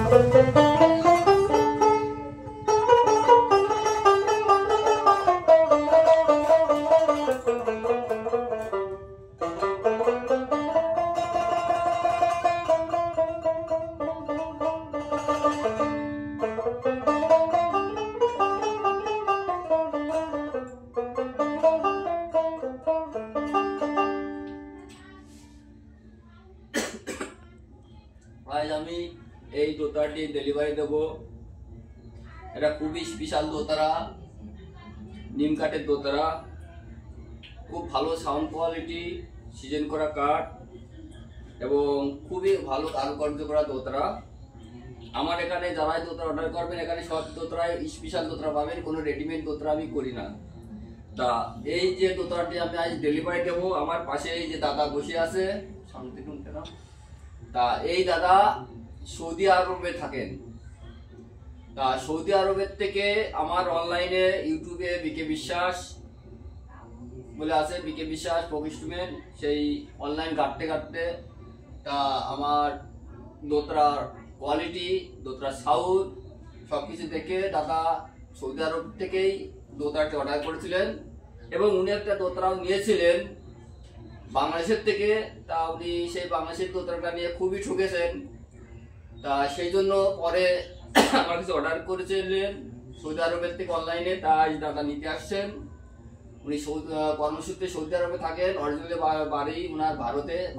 আজ আমি এই দোতারাটি ডেলিভারি দেব। এটা খুবই স্পেশাল দোতারা, নিম কাঠের দোতারা, খুব ভালো সাউন্ড কোয়ালিটি, সিজন করা কাঠ এবং খুবই ভালো কারুকার্য করা দোতারা। আমার এখানে যারাই দোতারা অর্ডার করবেন এখানে সব দোতারায় স্পেশাল দোতারা পাবেন, কোনো রেডিমেড দোতারা আমি করি না। তা এই যে দোতারাটি আমি আজ ডেলিভারি দেবো, আমার পাশে এই যে দাদা বসে আছে, সামনে শুনতে না, তা এই দাদা সৌদি আরবে থাকেন। তা সৌদি আরবের থেকে আমার অনলাইনে ইউটিউবে বিকে বিশ্বাস বলে আছে, বিকে বিশ্বাস প্রকিস্টুমেন্ট, সেই অনলাইন ঘাটতে ঘাটতে তা আমার দোতরার কোয়ালিটি, দোতরার সাউন্ড সবকিছু দেখে দাদা সৌদি আরব থেকেই দোতরাটি অর্ডার করেছিলেন এবং উনি একটা দোতরাও নিয়েছিলেন বাংলাদেশের থেকে। তা উনি সেই বাংলাদেশের দোতরাটা নিয়ে খুবই ঠকেছেন। তা সেই জন্য পরে আমার কাছে অর্ডার করেছিলেন সৌদি আরবের থেকে অনলাইনে। তা আজ দাদা নিতে আসছেন। উনি কর্মসূত্রে সৌদি আরবে থাকেন, অরিজিনালি বাড়ি উনার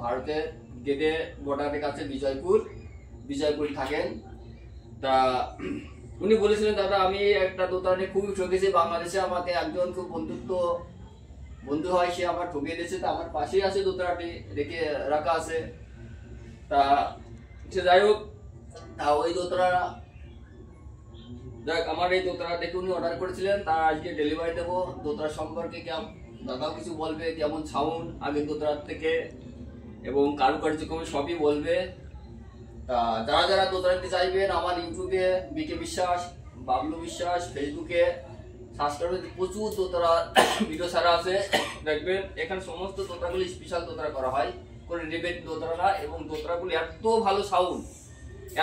ভারতের গেদে বর্ডারের কাছে বিজয়পুর থাকেন। তা উনি বলেছিলেন দাদা আমি একটা দোতরা নিয়ে খুবই ঠকেছি, বাংলাদেশে আমাকে একজন খুব বন্ধু হয়, সে আমার ঠকিয়ে দিয়েছে। তা আমার পাশেই আছে দোতরাটি রেখে রাখা আছে। তা সে যাই হোক, তা ওই দোতরা দেখ আমার এই দোতরা দেখে উনি অর্ডার করেছিলেন। তা আজকে ডেলিভারি দেবো। দোতরা সম্পর্কে দাদাও কিছু বলবে, কেমন সাউন্ড আগের দোতরার থেকে এবং কারুকার্য সবই বলবে। তা যারা যারা দোতরা নিতে চাইবেন আমার ইউটিউবে বিকে বিশ্বাস, বাবলু বিশ্বাস, ফেসবুকে সাবস্ক্রাইব, প্রচুর দোতরা ভিডিও ছাড়া আছে, দেখবেন। এখানে সমস্ত দোতরাগুলি স্পেশাল দোতরা করা হয়, কোনো রেডিমেড দোতরা না। এবং দোতরাগুলি এত ভালো সাউন্ড,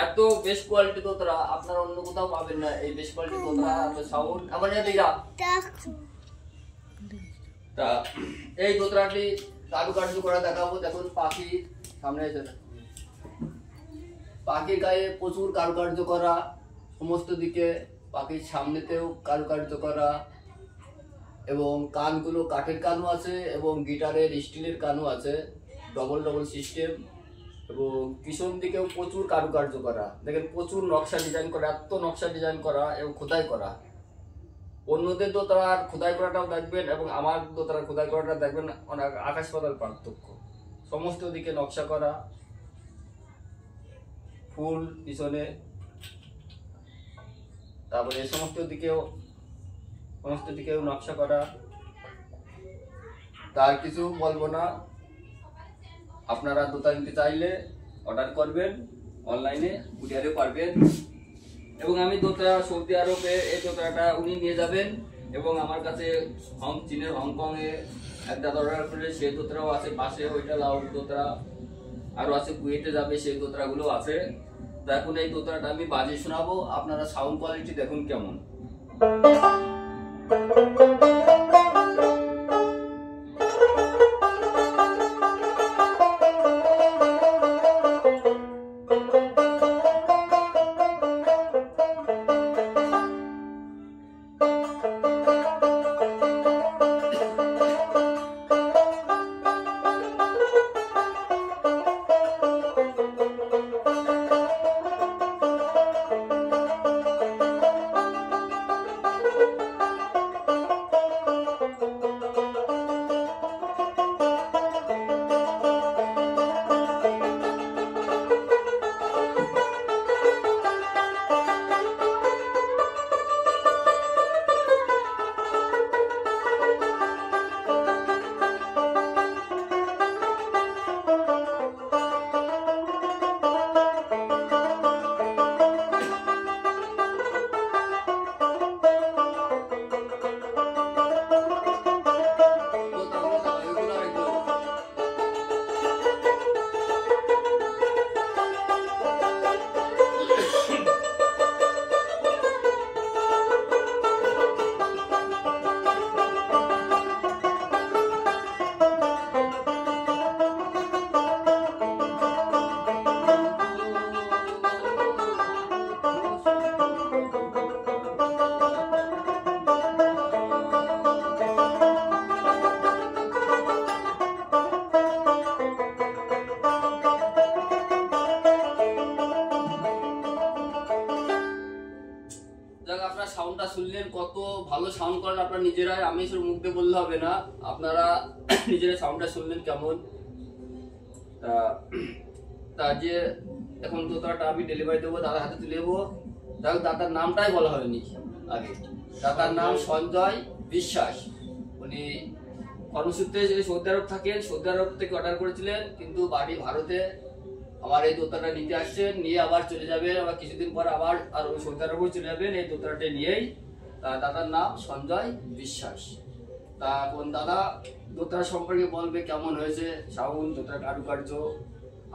এত বেস্ট কোয়ালিটি দোতরা আপনারা অন্য কোথাও পাবেন না। এই বেস্ট কোয়ালিটি দোতরা, এত সাউন্ড আমার দিরা। তা এই দোতরাটি কারুকার্য করা দেখাবো। দেখুন পাখি সামনে এসে, পাখির গায়ে প্রচুর কারুকার্য করা, সমস্ত দিকে পাখির সামনেতেও কারুকার্য করা এবং কানগুলো কাঠের কানও আছে এবং গিটারের স্টিলের কানও আছে, ডবল সিস্টেম। এবং পিছন দিকেও প্রচুর কারুকার্য করা, দেখেন প্রচুর নকশা ডিজাইন করা, এত নকশা ডিজাইন করা এবং খোদাই করা। অন্যদের দোতরার খোদাই করাটাও দেখবেন এবং আমার দোতরার খোদাই করাটা দেখবেন, অনেক আকাশ পাতাল পার্থক্য। সমস্ত দিকে নকশা করা, ফুল পিছনে, তারপরে সমস্ত দিকেও নকশা করা। তার কিছু বলবো না, আপনারা দোতরা নিতে চাইলে অর্ডার করবেন, অনলাইনে কুরিয়ারেও পারবেন। এবং আমি দোতরা সৌদি আরবে এই দোতরাটা উনি নিয়ে যাবেন এবং আমার কাছে চীনের হংকংয়ে একটা অর্ডার করে সেই দোতরাও আছে পাশে, ওইটা লাউ দোতরা আরো আছে, কুয়েটে যাবে সেই দোতরাগুলো আছে। তো এখন এই দোতরাটা আমি বাজিয়ে শোনাবো, আপনারা সাউন্ড কোয়ালিটি দেখুন কেমন। দোতারা সাউন্ডটা শুনলেন, কত ভালো সাউন্ড করেন আপনারা নিজেরাই, আমি শুধু মুখ দিয়ে বললে হবে না, আপনারা নিজেরাই সাউন্ডটা শুনলেন কেমন। তা যে এখন দোতারাটা আমি ডেলিভারি দেবো, দাদার হাতে তুলে দেবো। দাদার নামটাই বলা হয়নি আগে। দাদার নাম সঞ্জয় বিশ্বাস। উনি কর্মসূত্রে সৌদি আরব থাকেন, সৌদি আরব থেকে অর্ডার করেছিলেন, কিন্তু বাড়ি ভারতে। আবার এই দোতারাটা নিতে আসছেন, নিয়ে আবার চলে যাবেন, আবার কিছুদিন পর আবার আর ওই সৌদি আরবেও চলে যাবেন এই দোতারাটা নিয়েই। দাদার নাম সঞ্জয় বিশ্বাস। তা কোন দাদা দোতারা সম্পর্কে বলবে কেমন হয়েছে সাউন্ড, দোতারা কারুকার্য।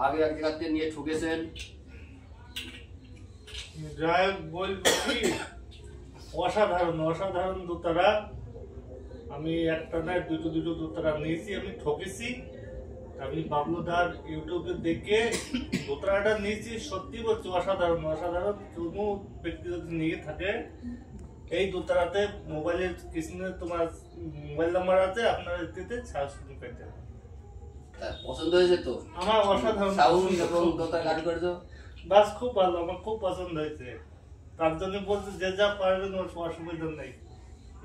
আগে এক জায়গা থেকে নিয়ে ঠুকেছেন। যাই বলবো কি, অসাধারণ অসাধারণ দোতারা। আমি একটা নয় দুটো দোতারা নিয়েছি, আমি ঠকেছি। আমি বাবলুদার ইউটিউবে দেখে দোতারাটা নিয়েছি, সত্যি বলছি অসাধারণ অসাধারণ। কোনো ব্যক্তি যদি নিয়ে থাকে এই দোতারাতে মোবাইলের কিসনে তোমার মোবাইল নাম্বার আছে, আপনারা এতে সাবস্ক্রাইব করতে হবে। পছন্দ হয়েছে তো আমার অসাধারণ সাউন্ড এবং দোতারা কারুকার্য? বাস খুব ভালো, আমার খুব পছন্দ হয়েছে। তার জন্য বলতে যে যা পারবেন ওর অসুবিধা নেই,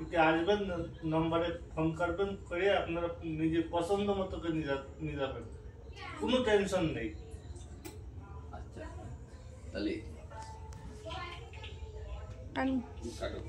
এতে আসবেন, নম্বরে ফোন করবেন, করে আপনারা নিজের পছন্দ মতো করে নিয়ে যাবেন, কোনো টেনশন নেই। আচ্ছা তাহলে কাটো।